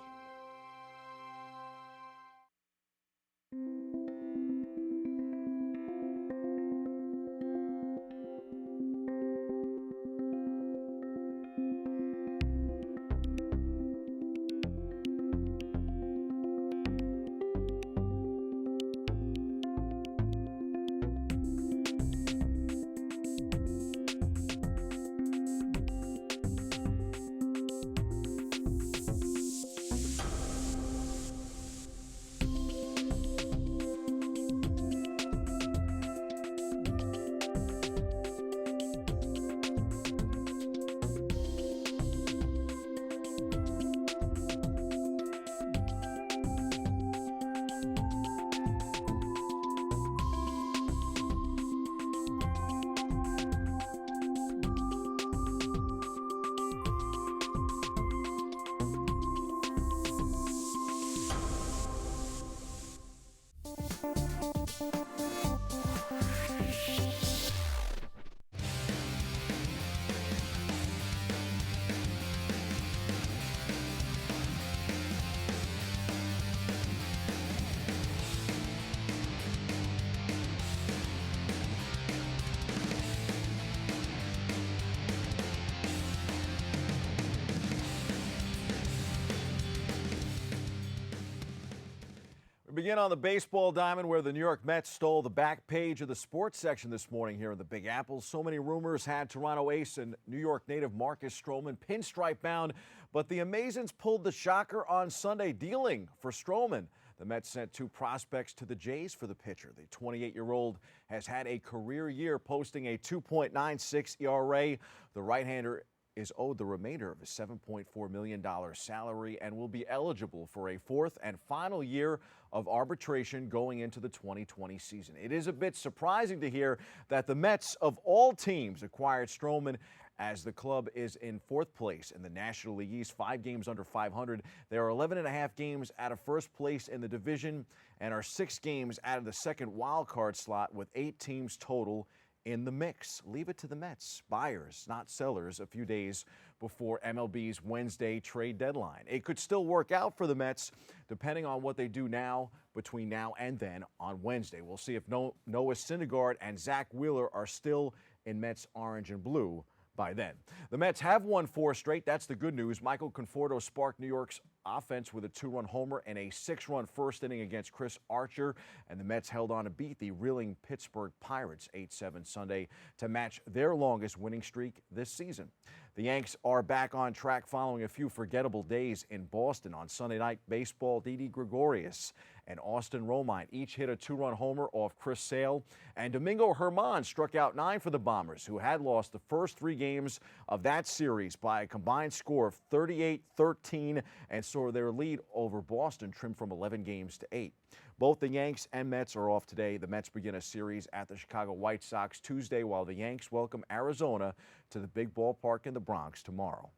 We begin on the baseball diamond where the New York Mets stole the back page of the sports section this morning here in the Big Apple. So many rumors had Toronto ace and New York native Marcus Stroman pinstripe bound, but the Amazons pulled the shocker on Sunday, dealing for Stroman. The Mets sent 2 prospects to the Jays for the pitcher. The 28-year-old has had a career year, posting a 2.96 ERA. The right-hander is owed the remainder of his $7.4 million salary and will be eligible for a 4th and final year of arbitration going into the 2020 season. It is a bit surprising to hear that the Mets, of all teams, acquired Stroman, as the club is in 4th place in the National League East, 5 games under 500. They are 11.5 games out of first place in the division and are 6 games out of the second wild card slot, with 8 teams total in the mix. Leave it to the Mets, buyers, not sellers, a few days before MLB's Wednesday trade deadline. It could still work out for the Mets, depending on what they do now, between now and then on Wednesday. We'll see if Noah Syndergaard and Zach Wheeler are still in Mets orange and blue by then. The Mets have won 4 straight. That's the good news. Michael Conforto sparked New York's offense with a 2-run homer and a 6-run first inning against Chris Archer, and the Mets held on to beat the reeling Pittsburgh Pirates 8-7 Sunday to match their longest winning streak this season. The Yanks are back on track following a few forgettable days in Boston. On Sunday Night Baseball, Didi Gregorius and Austin Romine each hit a 2-run homer off Chris Sale, and Domingo Germán struck out 9 for the Bombers, who had lost the first 3 games of that series by a combined score of 38-13 and saw their lead over Boston trimmed from 11 games to 8. Both the Yanks and Mets are off today. The Mets begin a series at the Chicago White Sox Tuesday, while the Yanks welcome Arizona to the big ballpark in the Bronx tomorrow.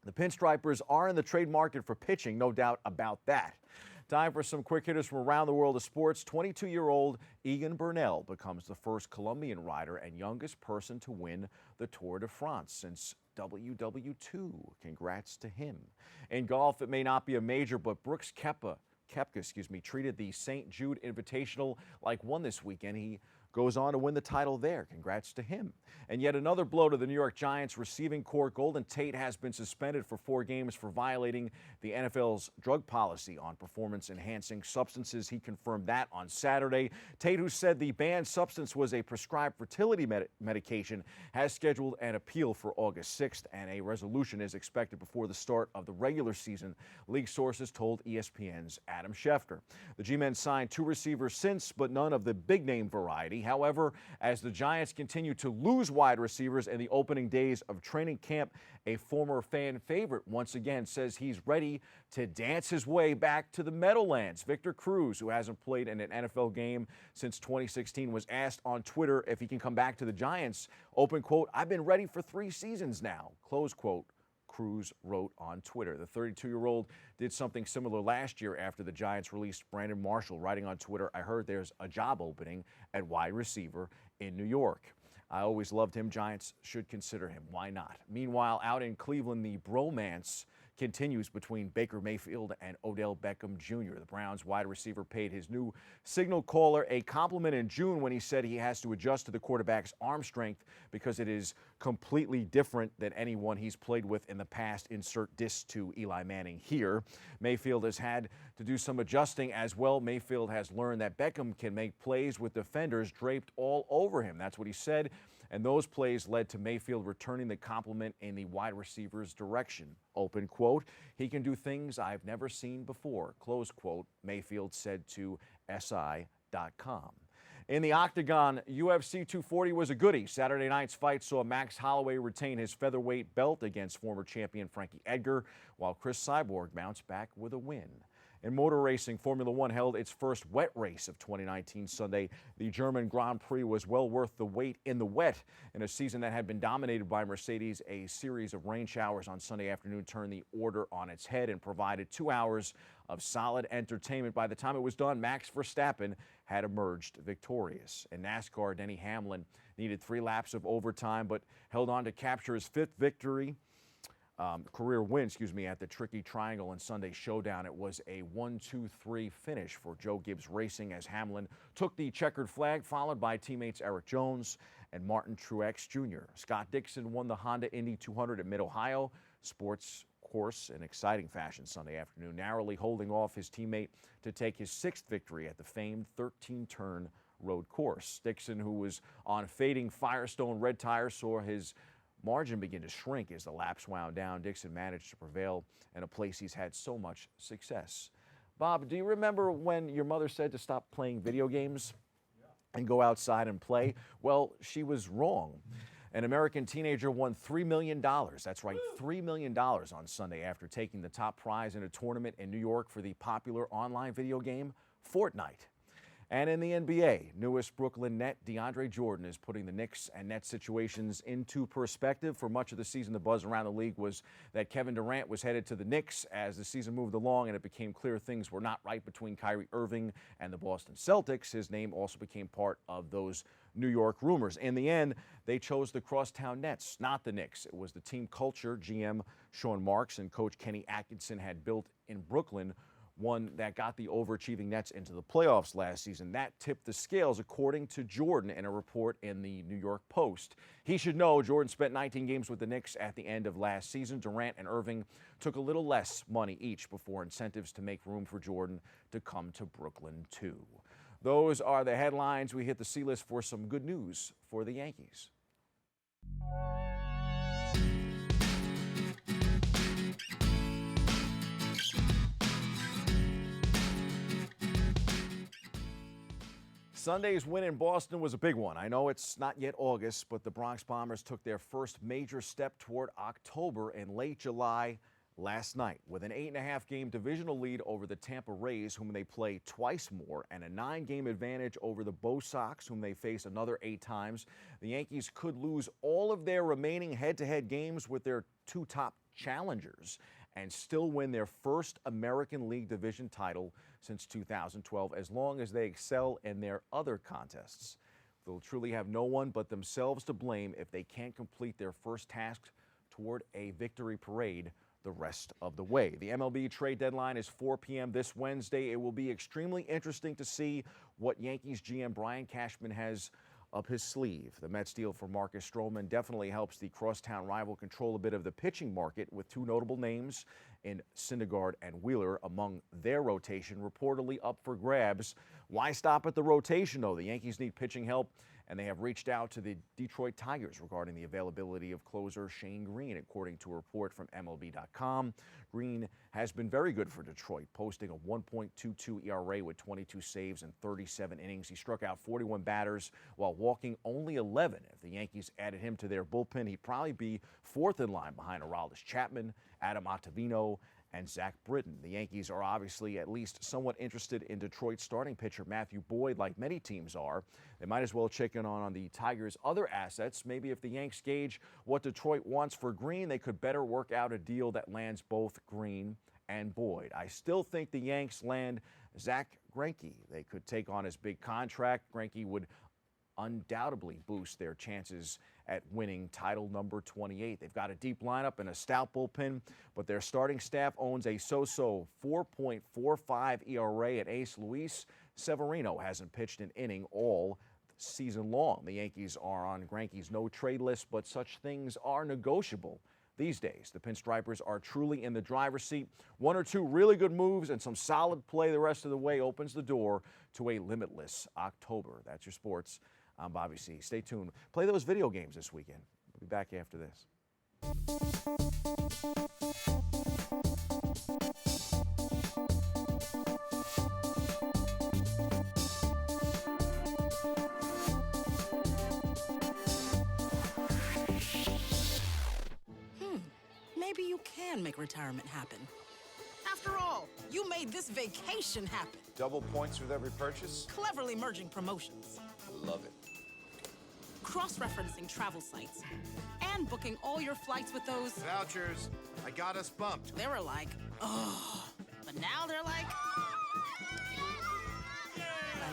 The Pinstripers are in the trade market for pitching, no doubt about that. Time for some quick hitters from around the world of sports. 22-year-old Egan Bernal becomes the first Colombian rider and youngest person to win the Tour de France since WW2. Congrats to him. In golf, it may not be a major, but Brooks Koepka treated the St. Jude Invitational like one this weekend. He goes on to win the title there. Congrats to him. And yet another blow to the New York Giants receiving corps. Golden Tate has been suspended for 4 games for violating the NFL's drug policy on performance-enhancing substances. He confirmed that on Saturday. Tate, who said the banned substance was a prescribed fertility medication, has scheduled an appeal for August 6th, and a resolution is expected before the start of the regular season, league sources told ESPN's Adam Schefter. The G-men signed 2 receivers since, but none of the big-name variety. However, as the Giants continue to lose wide receivers in the opening days of training camp, a former fan favorite once again says he's ready to dance his way back to the Meadowlands. Victor Cruz, who hasn't played in an NFL game since 2016, was asked on Twitter if he can come back to the Giants. Open quote, "I've been ready for 3 seasons now," close quote. Cruz wrote on Twitter. The 32-year-old did something similar last year after the Giants released Brandon Marshall, writing on Twitter, "I heard there's a job opening at wide receiver in New York. I always loved him. Giants should consider him. Why not?" Meanwhile, out in Cleveland, the bromance continues between Baker Mayfield and Odell Beckham Jr. The Browns wide receiver paid his new signal caller a compliment in June when he said he has to adjust to the quarterback's arm strength because it is completely different than anyone he's played with in the past. Insert diss to Eli Manning here. Mayfield has had to do some adjusting as well. Mayfield has learned that Beckham can make plays with defenders draped all over him. That's what he said. And those plays led to Mayfield returning the compliment in the wide receiver's direction. Open quote, "He can do things I've never seen before," close quote, Mayfield said to SI.com. In the octagon, UFC 240 was a goodie. Saturday night's fight saw Max Holloway retain his featherweight belt against former champion Frankie Edgar, while Chris Cyborg bounced back with a win. In motor racing, Formula One held its first wet race of 2019 Sunday. The German Grand Prix was well worth the wait in the wet. In a season that had been dominated by Mercedes, a series of rain showers on Sunday afternoon turned the order on its head and provided 2 hours of solid entertainment. By the time it was done, Max Verstappen had emerged victorious. In NASCAR, Denny Hamlin needed 3 laps of overtime, but held on to capture his 5th victory. Career win, at the Tricky Triangle in Sunday's showdown. It was a 1-2-3 finish for Joe Gibbs Racing as Hamlin took the checkered flag, followed by teammates Eric Jones and Martin Truex Jr. Scott Dixon won the Honda Indy 200 at Mid-Ohio Sports Course in exciting fashion Sunday afternoon, narrowly holding off his teammate to take his 6th victory at the famed 13-turn road course. Dixon, who was on fading Firestone red tires, saw his margin began to shrink as the laps wound down. Dixon managed to prevail in a place he's had so much success. Bob, do you remember when your mother said to stop playing video games and go outside and play? Well, she was wrong. An American teenager won $3 million. That's right, $3 million on Sunday after taking the top prize in a tournament in New York for the popular online video game Fortnite. And in the NBA, newest Brooklyn net DeAndre Jordan is putting the Knicks and Nets situations into perspective. For much of the season, the buzz around the league was that Kevin Durant was headed to the Knicks. As the season moved along and it became clear things were not right between Kyrie Irving and the Boston Celtics, his name also became part of those New York rumors. In the end, they chose the crosstown Nets, not the Knicks. It was the team culture GM Sean Marks and coach Kenny Atkinson had built in Brooklyn, one that got the overachieving Nets into the playoffs last season. That tipped the scales, according to Jordan in a report in the New York Post. He should know Jordan spent 19 games with the Knicks at the end of last season. Durant and Irving took a little less money each before incentives to make room for Jordan to come to Brooklyn, too. Those are the headlines. We hit the C-list for some good news for the Yankees. Sunday's win in Boston was a big one. I know it's not yet August, but the Bronx Bombers took their first major step toward October in late July last night with an 8.5-game divisional lead over the Tampa Rays, whom they play twice more, and a 9-game advantage over the Bo Sox, whom they face another 8 times. The Yankees could lose all of their remaining head-to-head games with their 2 top challengers and still win their first American League division title since 2012, as long as they excel in their other contests. They'll truly have no one but themselves to blame if they can't complete their first task toward a victory parade the rest of the way. The MLB trade deadline is 4 p.m. this Wednesday. It will be extremely interesting to see what Yankees GM Brian Cashman has up his sleeve. The Mets deal for Marcus Stroman definitely helps the crosstown rival control a bit of the pitching market, with two notable names in Syndergaard and Wheeler among their rotation reportedly up for grabs. Why stop at the rotation, though? The Yankees need pitching help, and they have reached out to the Detroit Tigers regarding the availability of closer Shane Green. According to a report from MLB.com, Green has been very good for Detroit, posting a 1.22 ERA with 22 saves in 37 innings. He struck out 41 batters while walking only 11. If the Yankees added him to their bullpen, he'd probably be fourth in line behind Aroldis Chapman, Adam Ottavino, and Zach Britton. The Yankees are obviously at least somewhat interested in Detroit's starting pitcher Matthew Boyd, like many teams are. They might as well check in on the Tigers' other assets. Maybe if the Yanks gauge what Detroit wants for Green, they could better work out a deal that lands both Green and Boyd. I still think the Yanks land Zach Greinke. They could take on his big contract. Greinke would undoubtedly boost their chances at winning title number 28. They've got a deep lineup and a stout bullpen, but their starting staff owns a so-so 4.45 ERA at ace Luis Severino. Hasn't pitched an inning all season long. The Yankees are on Greinke's no-trade list, but such things are negotiable these days. The Pinstripers are truly in the driver's seat. One or two really good moves and some solid play the rest of the way opens the door to a limitless October. That's your sports. I'm Bobby C. Stay tuned. Play those video games this weekend. We'll be back after this. Maybe you can make retirement happen. After all, you made this vacation happen. Double points with every purchase? Cleverly merging promotions. Love it. Cross-referencing travel sites. And booking all your flights with those... Vouchers. I got us bumped. They were like, oh. But now they're like...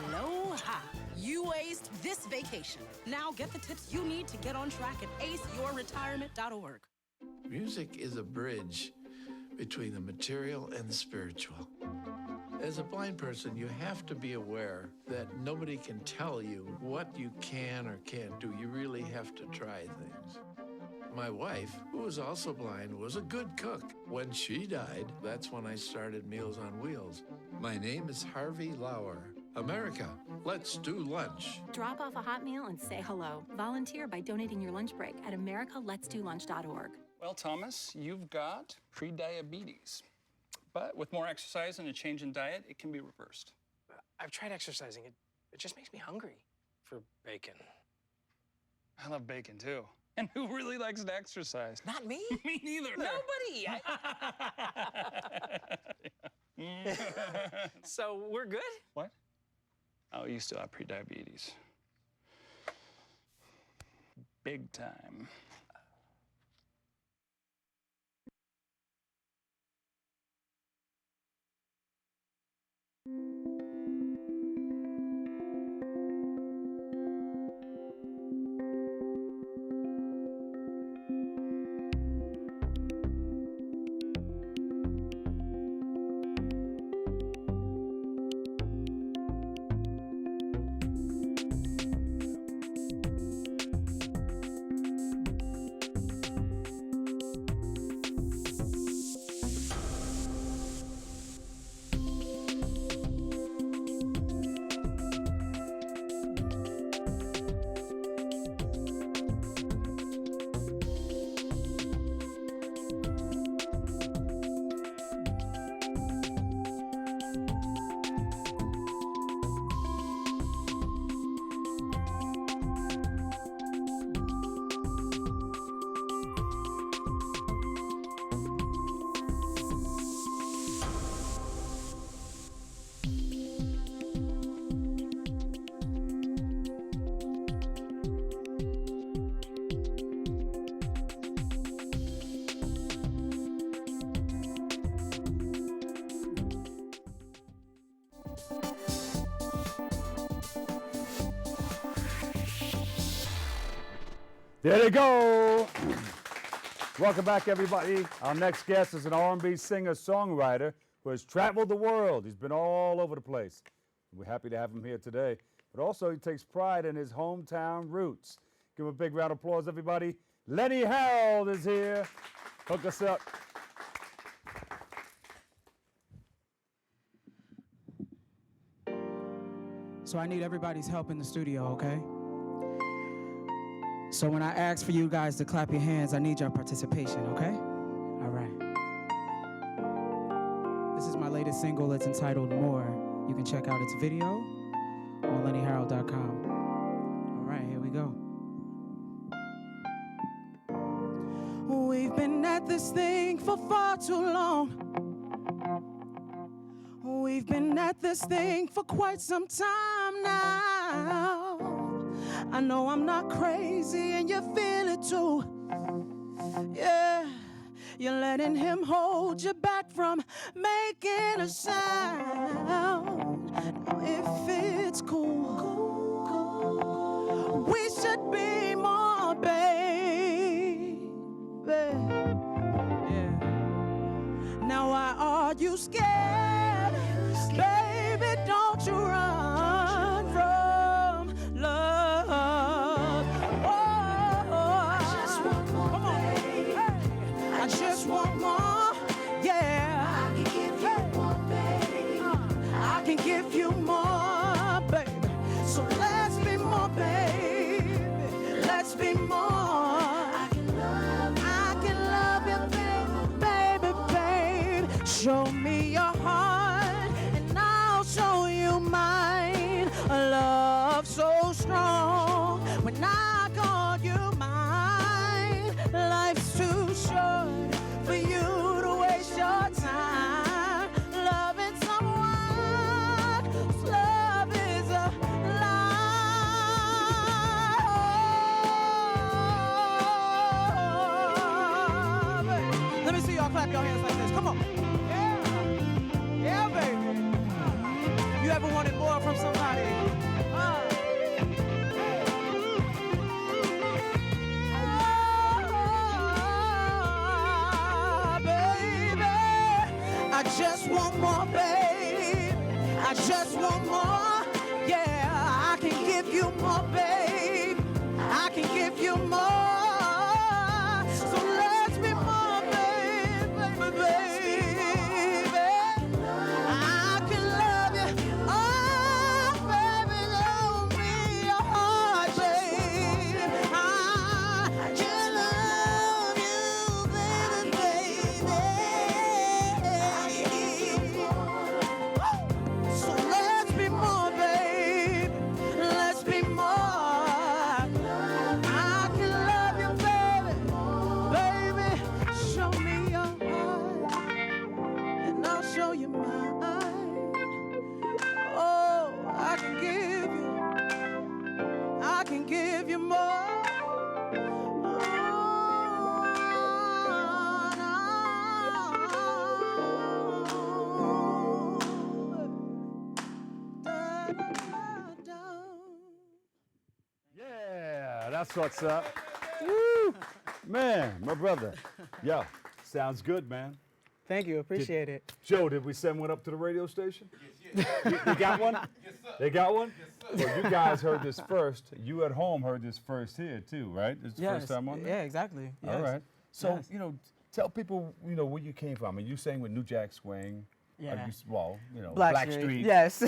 Aloha. You aced this vacation. Now get the tips you need to get on track at aceyourretirement.org. Music is a bridge between the material and the spiritual. As a blind person, you have to be aware that nobody can tell you what you can or can't do. You really have to try things. My wife, who was also blind, was a good cook. When she died, that's when I started Meals on Wheels. My name is Harvey Lauer. America, let's do lunch. Drop off a hot meal and say hello. Volunteer by donating your lunch break at americaletsdolunch.org. Well, Thomas, you've got prediabetes. But with more exercise and a change in diet, it can be reversed. I've tried exercising. It just makes me hungry for bacon. I love bacon, too. And who really likes to exercise? Not me. Me neither. Nobody. So we're good? What? Oh, you still have prediabetes. Big time. There they go. Welcome back, everybody. Our next guest is an R&B singer-songwriter who has traveled the world. He's been all over the place. We're happy to have him here today. but also he takes pride in his hometown roots. Give him a big round of applause, everybody. Lenny Harold is here. Hook us up. So I need everybody's help in the studio, okay? So when I ask for you guys to clap your hands, I need your participation, okay? All right. This is my latest single. It's entitled More. You can check out its video on lennyharold.com. All right, here we go. We've been at this thing for far too long. We've been at this thing for quite some time now. I know I'm not crazy and you feel it too. Yeah, you're letting him hold you back from making a sound. Now if it's cool, we should be more, baby. Yeah. Now why are you scared? Baby, don't you run from love. Oh, I just want more. Come on. Hey. I just want more. Yeah. I can give you more, baby. I can give you more, baby. So let's be more, baby. Let's be more. I can love you, baby, baby. Show me your heart, and I'll show you mine. A love so strong, when I call you mine. Life's too short for you to waste your time loving someone whose love is a lie. Let me see y'all clap your hands like this. Come on. Yeah, baby. You ever wanted more from somebody? Baby, I just want more, babe. I just want more. Yeah, I can give you more, babe. I can give you more. So let's be more, baby, baby. I can love you. Oh, baby, love me your heart, babe. I can love you, baby, baby. So let's be more, babe. Let's be more. I can love you, baby. Baby, show me your heart, and I'll show you mine. Oh, I can give you more. Yeah, that's what's up. Woo! Man, my brother. Yo, sounds good, man. Thank you, appreciate it. Joe, did we send one up to the radio station? You got one? Yes, sir. They got one? Yes, sir. Well, you guys heard this first. You at home heard this first here, too, right? This is the first time on there? Yeah, exactly. All Yes. right. So, Yes. tell people, where you came from. I mean, you sang with New Jack Swing. Yeah. Black Street. Yes.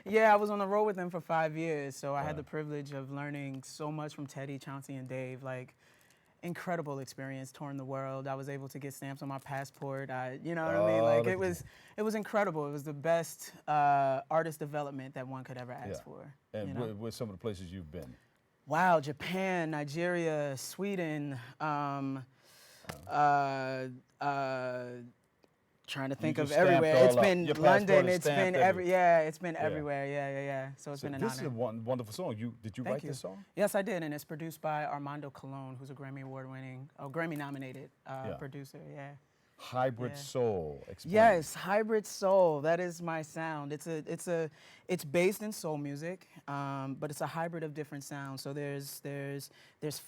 Yeah, I was on the road with them for 5 years, so I had the privilege of learning so much from Teddy, Chauncey, and Dave. Like, incredible experience, touring the world. I was able to get stamps on my passport. You know what I mean? Like, it was incredible. It was the best artist development that one could ever ask for. And where's some of the places you've been? Wow, Japan, Nigeria, Sweden, trying to think of everywhere. It's been London. It's been it's been everywhere. Yeah. So it's been an honor. This is a wonderful song. Did you write this song? Yes, I did, and it's produced by Armando Colon, who's a Grammy Award-winning, Grammy-nominated producer. Yeah. Hybrid soul. Explain. Yes, hybrid soul. That is my sound. It's based in soul music, but it's a hybrid of different sounds. So there's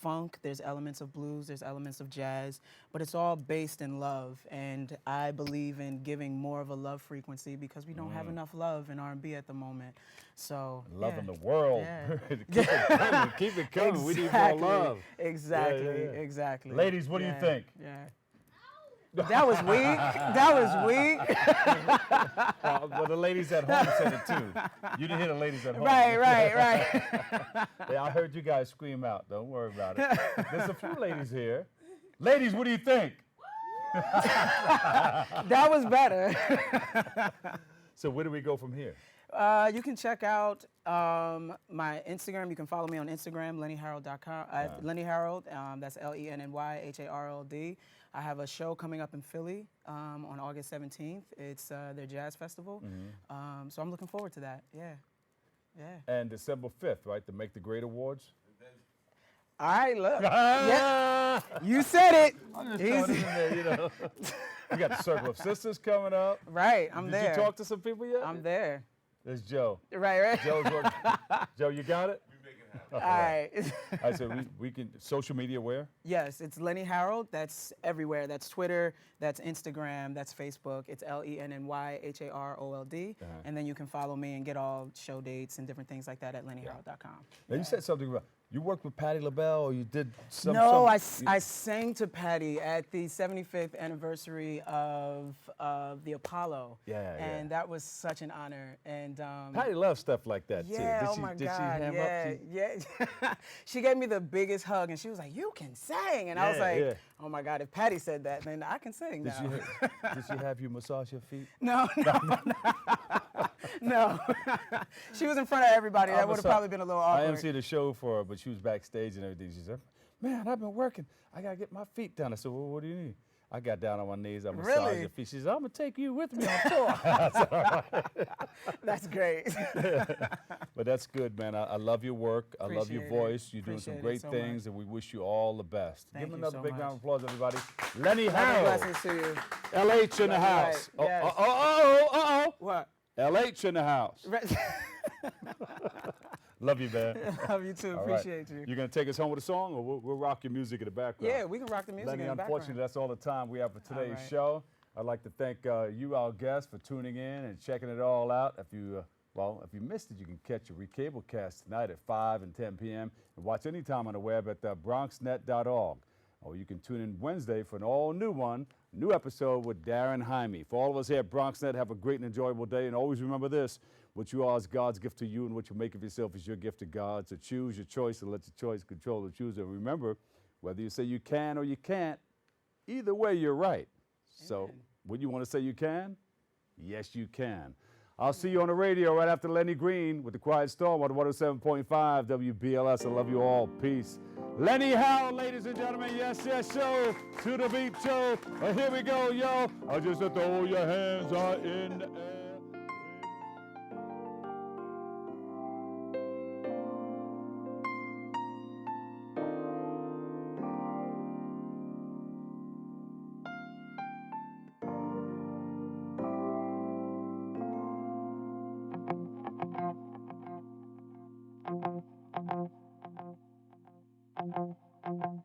funk, there's elements of blues, there's elements of jazz, but it's all based in love. And I believe in giving more of a love frequency because we don't have enough love in R&B at the moment. So love in the world. Yeah. Keep it coming. Keep it coming. Exactly. We need more love. Exactly. Exactly. Ladies, what do you think? Yeah. That was weak. That was weak. But the ladies at home said it too. You didn't hear the ladies at home. Right. Yeah, I heard you guys scream out. Don't worry about it. There's a few ladies here. Ladies, what do you think? That was better. So where do we go from here? You can check out my Instagram. You can follow me on Instagram, lennyharold.com. Lenny Harold, that's LennyHarold. I have a show coming up in Philly on August 17th. It's their jazz festival. So I'm looking forward to that. Yeah. And December 5th, right, the Make the Great Awards? All right, look. Yeah, you said it. I'm just throwing it in there, you know. We got the Circle of Sisters coming up. Right, I'm there. Did you talk to some people yet? I'm there. There's Joe. Right. Joe's working. Joe, you got it? We make it happen. All right. All right, so we can, social media where? Yes, it's Lenny Harold. That's everywhere. That's Twitter, that's Instagram, that's Facebook. It's LennyHarold. And then you can follow me and get all show dates and different things like that at lennyharold.com. Now, you said something about, you worked with Patti LaBelle or you did some... No, I sang to Patti at the 75th anniversary of the Apollo. And that was such an honor. And Patti loves stuff like that, too. Yeah, Did my she God, ham up? yeah. She gave me the biggest hug, and she was like, "You can sing," and I was like, "Oh my God, if Patti said that, then I can sing now." Did she have you massage your feet? No. No. She was in front of everybody. That would have probably been a little awkward. I emceed a show for her, but she was backstage and everything. She said, "Man, I've been working. I got to get my feet done." I said, "Well, what do you need?" I got down on my knees. I massaged her feet. She said, "I'm going to take you with me on tour." That's great. But that's good, man. I love your work. I love your voice. You're doing some great things, and we wish you all the best. Give him another big round of applause, everybody. Lenny Harold. Blessings to you. LH in the house. Right. Yes. What? LH in the house. Love you, man. Love you too. All Appreciate right. you. You're going to take us home with a song, or we'll rock your music in the background? Yeah, we can rock the music Lenny, in the unfortunately, background. that's all the time we have for today's right. show. I'd like to thank you, our guests, for tuning in and checking it all out. If you missed it, you can catch a recablecast tonight at 5 and 10 p.m. and watch anytime on the web at bronxnet.org. Or you can tune in Wednesday for an all-new episode with Darren Jaime. For all of us here at BronxNet, have a great and enjoyable day. And always remember this, what you are is God's gift to you, and what you make of yourself is your gift to God. So choose your choice and let your choice control the chooser. Remember, whether you say you can or you can't, either way, you're right. So when you want to say you can, yes, you can. I'll see you on the radio right after Lenny Green with the Quiet Storm on 107.5 WBLS. I love you all. Peace. Lenny Harold, ladies and gentlemen. Yes, show. To the beat, show. Well, here we go, yo. I just have to hold your hands are in the air. Thank you.